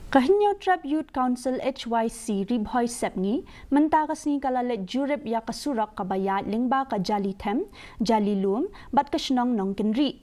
Kahinyo Trap Youth Council HYC ribhoy sepngi mentakasni kalalet jurip ya kasurak kabayat lingba ka jali them jali lum bat kasnong nong kenri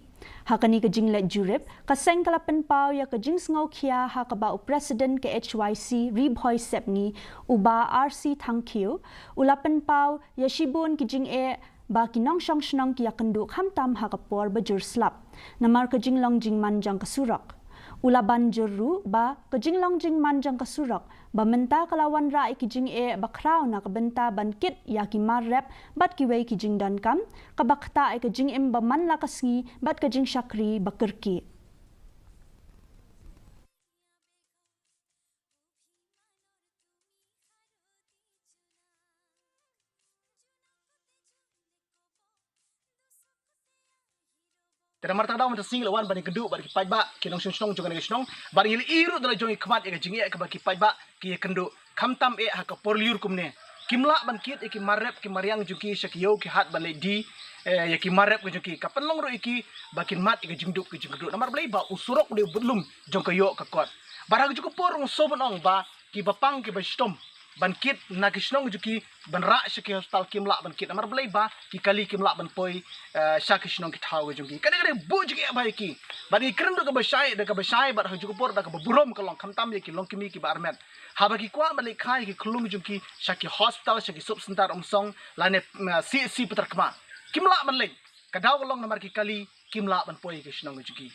hakani ka jinglet jurip kaseng kalapen pau ya ka jing ngau khia ha ka ba president ke HYC ribhoy sepngi uba RC thangkhiu ulapen pau Iashibun ki jing e ba kinong shong shnong ki yakanduk hamtam ha ka por bajur slap namar ka Jinglong Jingman jang ka Surok ulaban juru ba ke Jinglong Jingman jang ka Surok ba menta kalawan ra ki jing e bakraw na ka benta ban kit ya ki marrep bat ki wei ki jing dan kam ka bakta e ka jing em ba man la kasngi bat ka jing shakri bakirki Namar tang daw man sing lawan bani kedu bani kipai ba kinong shong jong nong bani iru dala jong ikmat e jingi e ka ba kipai ba ki kendu kamtam e ha ka porliur kumne kimla ban kit e ki marrep ki mariang juki shakiyo ki hat ban di ya ki marrep ki juki ka penlong ro iki bakin mat e jingduk ki jingdu namar blai ba usurok de budlum jong kayo ka kot barang juku porong sobon ong ba ki bapang ki ba stom ban kit na kisnong juki ban ra shaki hospital kimla ban kit namar blai ba ki kali kimla ban poi shaki kisnong ki thaw juki kadang bu juki ba ki ban ki kren ka ba shai ba juku por da ka burom ka long khamtam ye ki long kimi ki ba armet ha ba ki kwa ban khai ki khulung juki shaki hospital shaki sub center omsong lane CC putar kma kimla ban le kadaw long namar ki kali kimla ban poi kisnong juki